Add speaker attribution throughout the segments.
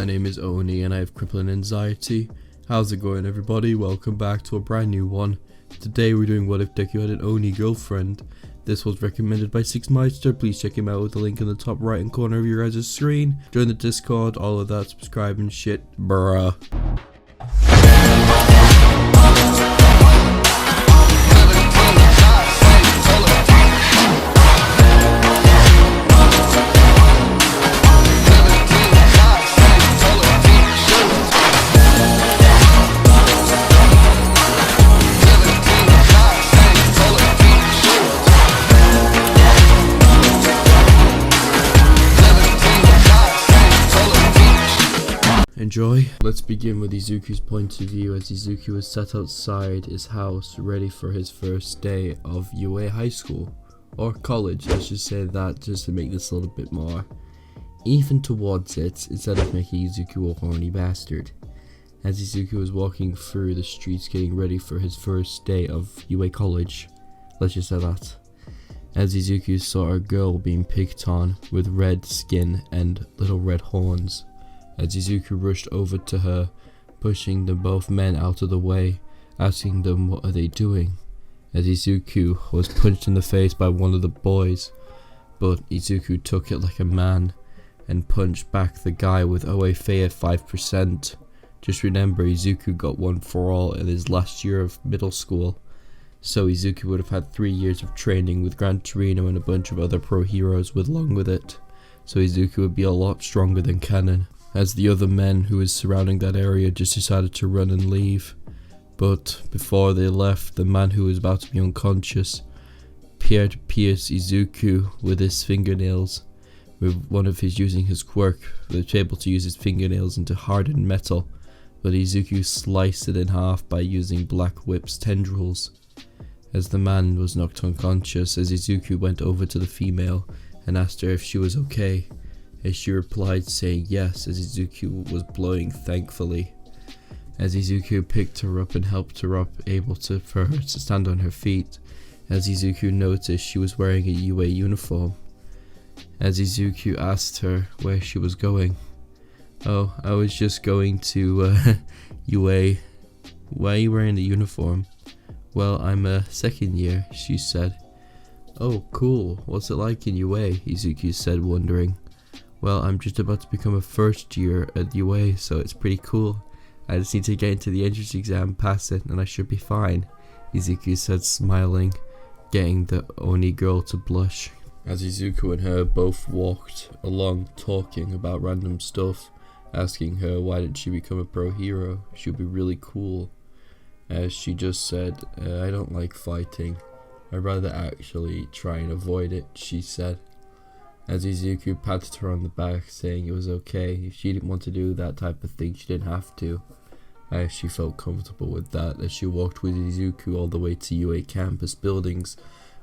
Speaker 1: name is Oni and I have crippling anxiety. How's it going, everybody? Welcome back to a brand new one. Today we're doing What If Deku Had an ONI Girlfriend. This was recommended by Sixmeister. Please check him out with the link in the top right hand corner of your guys' screen. Join the Discord, all of that, subscribe and shit, bruh. Enjoy. Let's begin with Izuku's point of view as Izuku was sat outside his house ready for his first day of UA high school, or college, let's just say that just to make this a little bit more even towards it instead of making Izuku a horny bastard. As Izuku was walking through the streets getting ready for his first day of UA college, let's just say that, as Izuku saw a girl being picked on with red skin and little red horns. As Izuku rushed over to her, pushing them both men out of the way, asking them what are they doing, as Izuku was punched in the face by one of the boys, but Izuku took it like a man and punched back the guy with OA Fei at 5%. Just remember, Izuku got one for all in his last year of middle school, so Izuku would have had 3 years of training with Gran Torino and a bunch of other pro heroes along with it, so Izuku would be a lot stronger than Canon. As the other men who was surrounding that area just decided to run and leave. But before they left, the man who was about to be unconscious appeared to pierce Izuku with his fingernails, with one of his using his quirk, he was able to use his fingernails into hardened metal, but Izuku sliced it in half by using Black Whip's tendrils. As the man was knocked unconscious, as Izuku went over to the female and asked her if she was okay, as she replied saying yes, as Izuku was blowing thankfully. As Izuku picked her up and helped her up, for her to stand on her feet, as Izuku noticed she was wearing a UA uniform. As Izuku asked her where she was going. "Oh, I was just going to UA. Why are you wearing the uniform?" "Well, I'm a second year," she said. "Oh, cool. What's it like in UA?" Izuku said, wondering. "Well, I'm just about to become a first year at UA, so it's pretty cool. I just need to get into the entrance exam, pass it, and I should be fine," Izuku said, smiling, getting the Oni girl to blush. As Izuku and her both walked along talking about random stuff, asking her why did she become a pro hero, she would be really cool. As she just said, "I don't like fighting. I'd rather actually try and avoid it," she said. As Izuku patted her on the back, saying it was okay, if she didn't want to do that type of thing, she didn't have to. As she felt comfortable with that, as she walked with Izuku all the way to UA campus buildings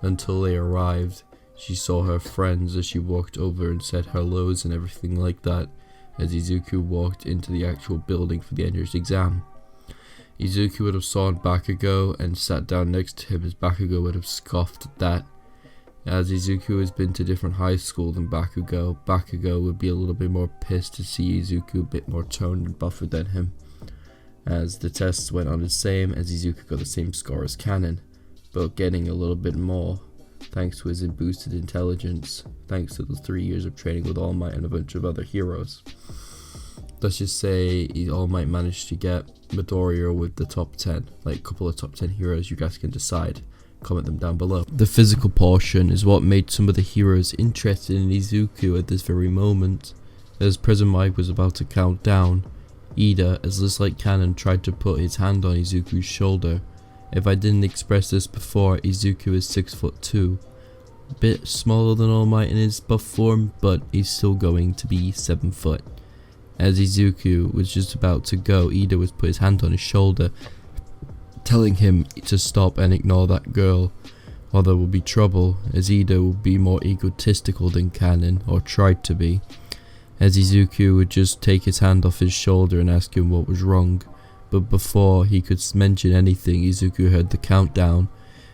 Speaker 1: until they arrived. She saw her friends as she walked over and said hellos and everything like that, as Izuku walked into the actual building for the entrance exam. Izuku would have saw Bakugo and sat down next to him, as Bakugo would have scoffed at that. As Izuku has been to different high school than Bakugo, Bakugo would be a little bit more pissed to see Izuku a bit more toned and buffer than him. As the tests went on the same, as Izuku got the same score as Canon, but getting a little bit more, thanks to his boosted intelligence, thanks to the 3 years of training with All Might and a bunch of other heroes. Let's just say All Might managed to get Midoriya with the top 10, like a couple of top 10 heroes, you guys can decide. Comment them down below. The physical portion is what made some of the heroes interested in Izuku at this very moment. As President Mike was about to count down, Ida, as just like Canon, tried to put his hand on Izuku's shoulder. If I didn't express this before, Izuku is 6'2", a bit smaller than All Might in his buff form, but he's still going to be 7 foot. As Izuku was just about to go, Ida was put his hand on his shoulder, telling him to stop and ignore that girl, or there will be trouble, as Ida will be more egotistical than Canon, or tried to be. As Izuku would just take his hand off his shoulder and ask him what was wrong, but before he could mention anything, Izuku heard the countdown.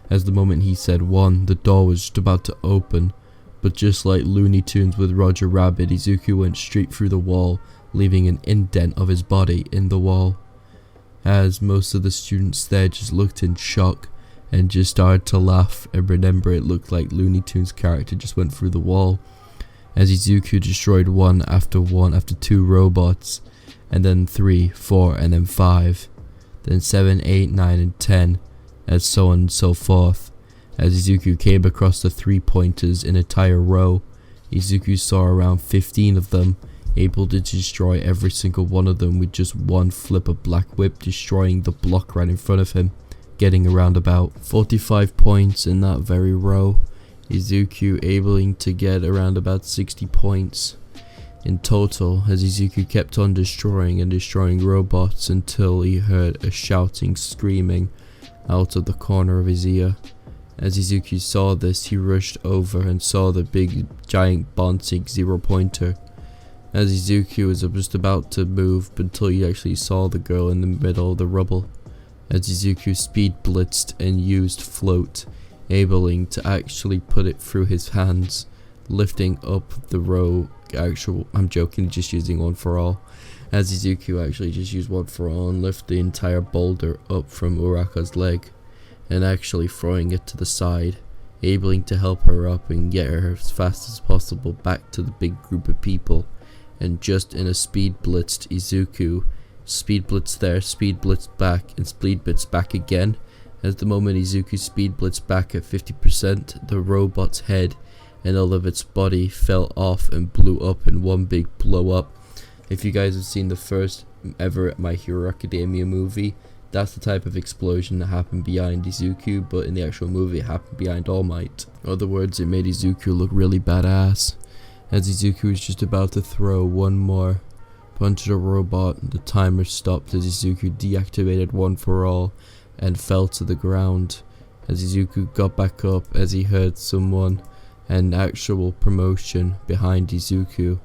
Speaker 1: As the moment he said 1, the door was just about to open, but just like Looney Tunes with Roger Rabbit, Izuku went straight through the wall, leaving an indent of his body in the wall. As most of the students there just looked in shock and just started to laugh, and remember, it looked like Looney Tunes character just went through the wall. As Izuku destroyed one after 2 robots, and then 3, 4, and then 5, then 7, 8, 9, and 10, and so on and so forth. As Izuku came across the 3-pointers in a entire row, Izuku saw around 15 of them, able to destroy every single one of them with just one flip of Black Whip, destroying the block right in front of him, getting around about 45 points in that very row. Izuku able to get around about 60 points in total, as Izuku kept on destroying and destroying robots until he heard a shouting, screaming out of the corner of his ear. As Izuku saw this, he rushed over and saw the big giant bouncing 0-pointer. As Izuku was just about to move until he actually saw the girl in the middle of the rubble. As Izuku speed blitzed and used float, enabling to actually put it through his hands, lifting up the row. I'm joking, just using one for all. As Izuku actually just used one for all and lift the entire boulder up from Uraka's leg, and actually throwing it to the side, enabling to help her up and get her as fast as possible back to the big group of people. And just in a speed blitzed Izuku, speed blitz there, speed blitz back, and speed blitz back again. As the moment Izuku speed blitzed back at 50%, the robot's head and all of its body fell off and blew up in one big blow up. If you guys have seen the first ever My Hero Academia movie, that's the type of explosion that happened behind Izuku, but in the actual movie it happened behind All Might. In other words, it made Izuku look really badass. As Izuku was just about to throw one more punch at a robot, the timer stopped as Izuku deactivated One for All and fell to the ground. As Izuku got back up, as he heard someone, an actual promotion behind Izuku.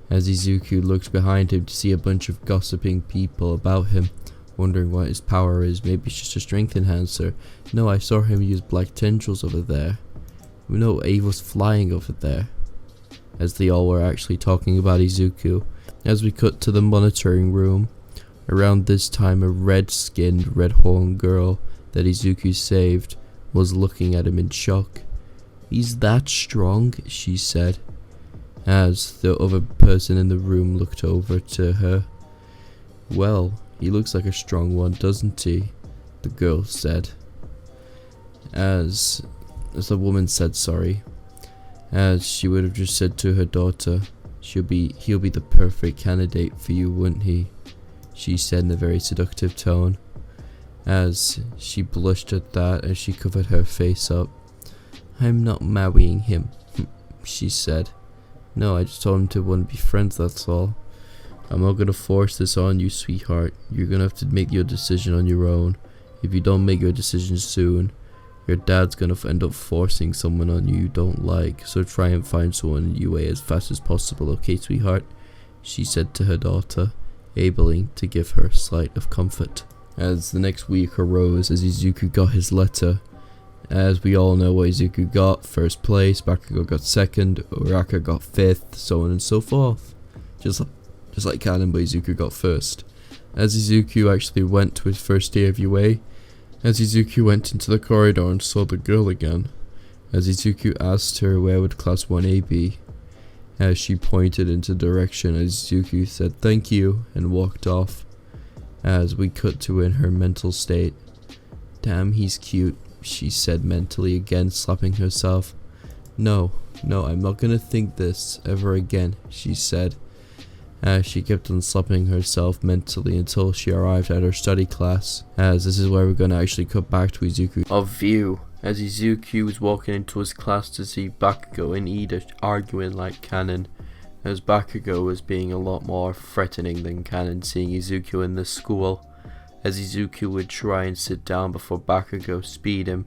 Speaker 1: As Izuku looked behind him to see a bunch of gossiping people about him, wondering what his power is. Maybe it's just a strength enhancer. No, I saw him use black tendrils over there. No, he was flying over there. As they all were actually talking about Izuku. As we cut to the monitoring room, around this time a red-skinned, red-horned girl that Izuku saved was looking at him in shock. "He's that strong," she said, as the other person in the room looked over to her. "Well, he looks like a strong one, doesn't he?" the girl said. As the woman said sorry, as she would have just said to her daughter, he'll be the perfect candidate for you, wouldn't he? She said in a very seductive tone. As she blushed at that as she covered her face up. "I'm not marrying him," she said. "No, I just told him to want to be friends, that's all. I'm not gonna force this on you, sweetheart. You're gonna have to make your decision on your own. If you don't make your decision soon, your dad's gonna end up forcing someone on you don't like. So try and find someone in UA as fast as possible, okay, sweetheart?" she said to her daughter, enabling to give her a slight of comfort. As the next week arose, as Izuku got his letter, as we all know what Izuku got: first place, Bakugo got second, Uraka got 5th, so on and so forth. Just like canon, but Izuku got first. As Izuku actually went to his first day of UA, as Izuku went into the corridor and saw the girl again, as Izuku asked her where would class 1A be, as she pointed into the direction, as Izuku said thank you and walked off. As we cut to in her mental state. "Damn, he's cute," she said mentally, again slapping herself. No, I'm not gonna think this ever again," she said, as she kept on slapping herself mentally until she arrived at her study class. As this is where we're gonna actually cut back to Izuku of view, as Izuku was walking into his class to see Bakugo and Ida arguing like canon, as Bakugo was being a lot more threatening than canon, seeing Izuku in the school, as Izuku would try and sit down before Bakugo speed him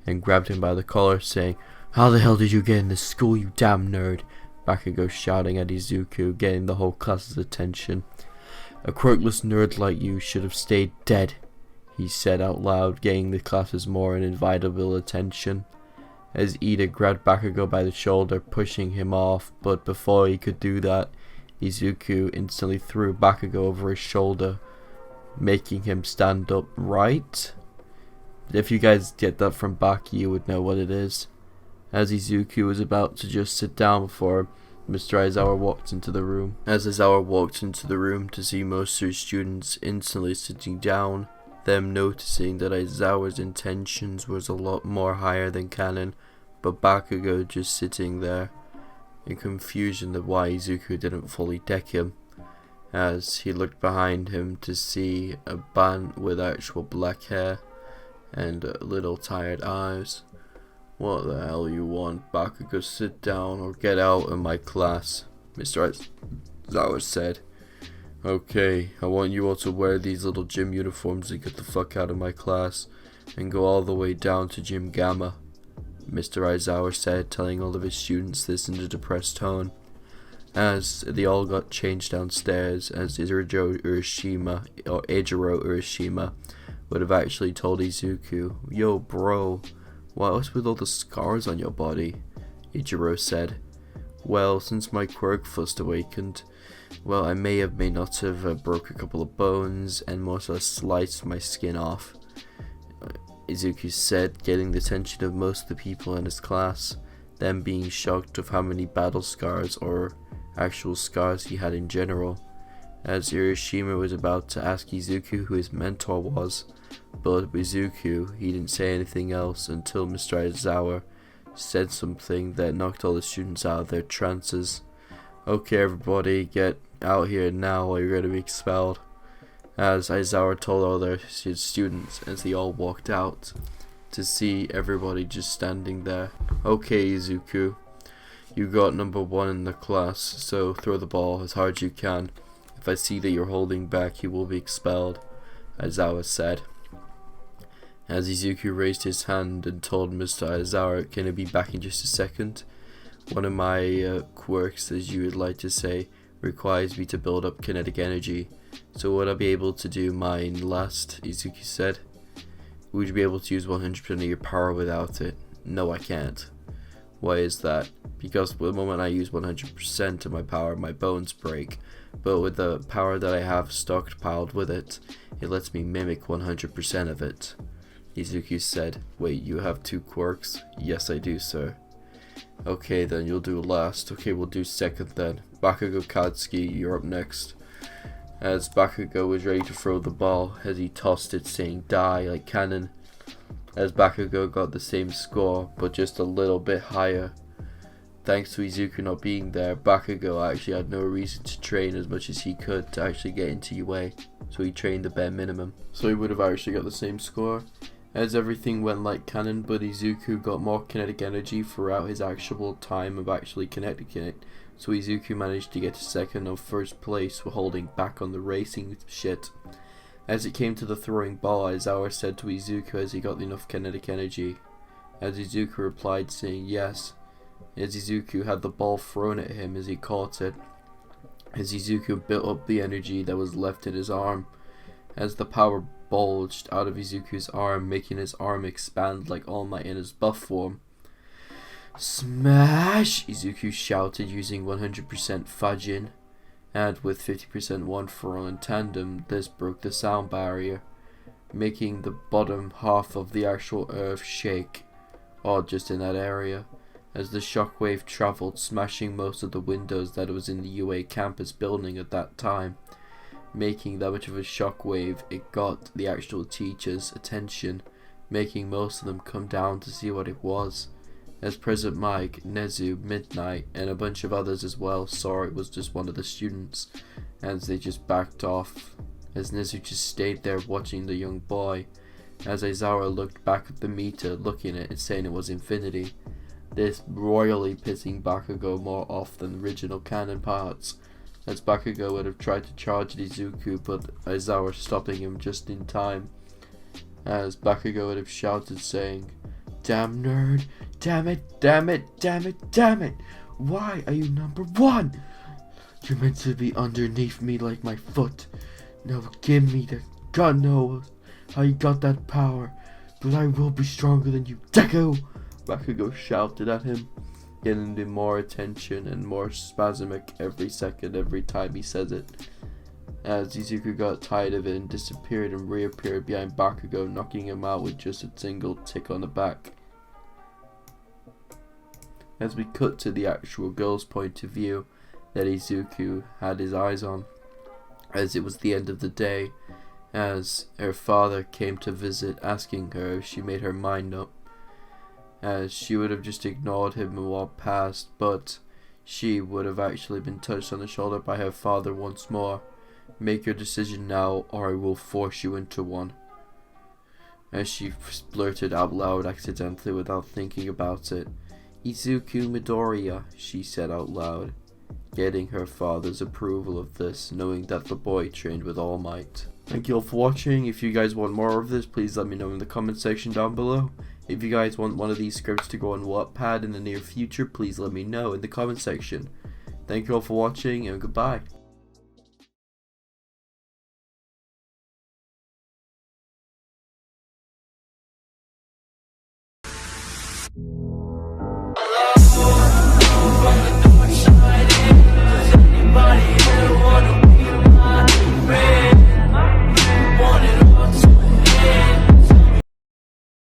Speaker 1: and grabbed him by the collar, saying, "How the hell did you get in this school, you damn nerd?" Bakugo shouting at Izuku, getting the whole class's attention. "A quirkless nerd like you should have stayed dead," he said out loud, getting the class's more inevitable attention. As Ida grabbed Bakugo by the shoulder, pushing him off, but before he could do that, Izuku instantly threw Bakugo over his shoulder, making him stand up right. If you guys get that from Baki, you would know what it is. As Izuku was about to just sit down before Mr. Aizawa walked into the room. As Aizawa walked into the room to see most of his students instantly sitting down, them noticing that Aizawa's intentions was a lot more higher than canon, but Bakugo just sitting there in confusion of why Izuku didn't fully deck him, as he looked behind him to see a man with actual black hair and little tired eyes. "What the hell you want, Bakugo? Sit down or get out of my class," Mr. Aizawa said. "Okay, I want you all to wear these little gym uniforms and get the fuck out of my class and go all the way down to Gym Gamma," Mr. Aizawa said, telling all of his students this in a depressed tone. As they all got changed downstairs, as Ejiro Urashima would have actually told Izuku, "Yo bro, what's with all the scars on your body?" Ejiro said, "Well, since my quirk first awakened, well, I may not have broke a couple of bones and more so sliced my skin off," Izuku said, getting the attention of most of the people in his class, them being shocked of how many battle scars or actual scars he had in general. As Urashima was about to ask Izuku who his mentor was, but Izuku, he didn't say anything else until Mr. Aizawa said something that knocked all the students out of their trances. "Okay everybody, get out here now or you're going to be expelled," as Aizawa told all their students as they all walked out to see everybody just standing there. "Okay Izuku, you got number 1 in the class, so throw the ball as hard as you can. If I see that you're holding back, you will be expelled," Aizawa said. As Izuku raised his hand and told Mr. Aizawa, "Can I be back in just a second? One of my quirks, as you would like to say, requires me to build up kinetic energy. So would I be able to do mine last?" Izuku said. "Would you be able to use 100% of your power without it?" "No, I can't." "Why is that?" "Because the moment I use 100% of my power, my bones break. But with the power that I have stockpiled with it, it lets me mimic 100% of it." Izuku said. "Wait, you have 2 quirks?" "Yes, I do, sir." "Okay, then you'll do last." "Okay, we'll do second then. Bakugo Katsuki, you're up next." As Bakugo was ready to throw the ball, as he tossed it saying "die" like cannon, as Bakugo got the same score, but just a little bit higher. Thanks to Izuku not being there, Bakugo actually had no reason to train as much as he could to actually get into UA, so he trained the bare minimum. So he would have actually got the same score, as everything went like cannon, but Izuku got more kinetic energy throughout his actual time of actually connecting it, so Izuku managed to get to second or first place while holding back on the racing shit. As it came to the throwing ball, Aizawa said to Izuku as he got enough kinetic energy, as Izuku replied saying yes, as Izuku had the ball thrown at him as he caught it, as Izuku built up the energy that was left in his arm, as the power bulged out of Izuku's arm, making his arm expand like All Might in his buff form. "Smash!" Izuku shouted using 100% Fajin, and with 50% one for all in tandem, this broke the sound barrier, making the bottom half of the actual earth shake, or just in that area, as the shockwave travelled, smashing most of the windows that was in the UA campus building at that time, making that much of a shockwave. It got the actual teachers' attention, making most of them come down to see what it was, as President Mike, Nezu, Midnight, and a bunch of others as well saw it was just one of the students, as they just backed off, as Nezu just stayed there watching the young boy, as Aizawa looked back at the meter, looking at it saying it was infinity, this royally pissing Bakugo more off than the original canon parts, as Bakugo would have tried to charge Izuku, but Aizawa stopping him just in time, as Bakugo would have shouted saying, "Damn nerd, damn it, damn it, damn it, damn it, why are you number 1? You're meant to be underneath me like my foot. Now give me the God knows how you got that power, but I will be stronger than you, Deku!" Bakugo shouted at him, getting more attention and more spasmic every second, every time he says it. As Izuku got tired of it and disappeared and reappeared behind Bakugo, knocking him out with just a single tick on the back. As we cut to the actual girl's point of view that Izuku had his eyes on, as it was the end of the day, as her father came to visit, asking her if she made her mind up, as she would have just ignored him and walked past, but she would have actually been touched on the shoulder by her father once more. Make your decision now, or I will force you into one. As she blurted out loud accidentally without thinking about it. Izuku Midoriya, she said out loud, getting her father's approval of this, knowing that the boy trained with all might. Thank you all for watching. If you guys want more of this, please let me know in the comment section down below. If you guys want one of these scripts to go on Wattpad in the near future, please let me know in the comment section. Thank you all for watching, and goodbye.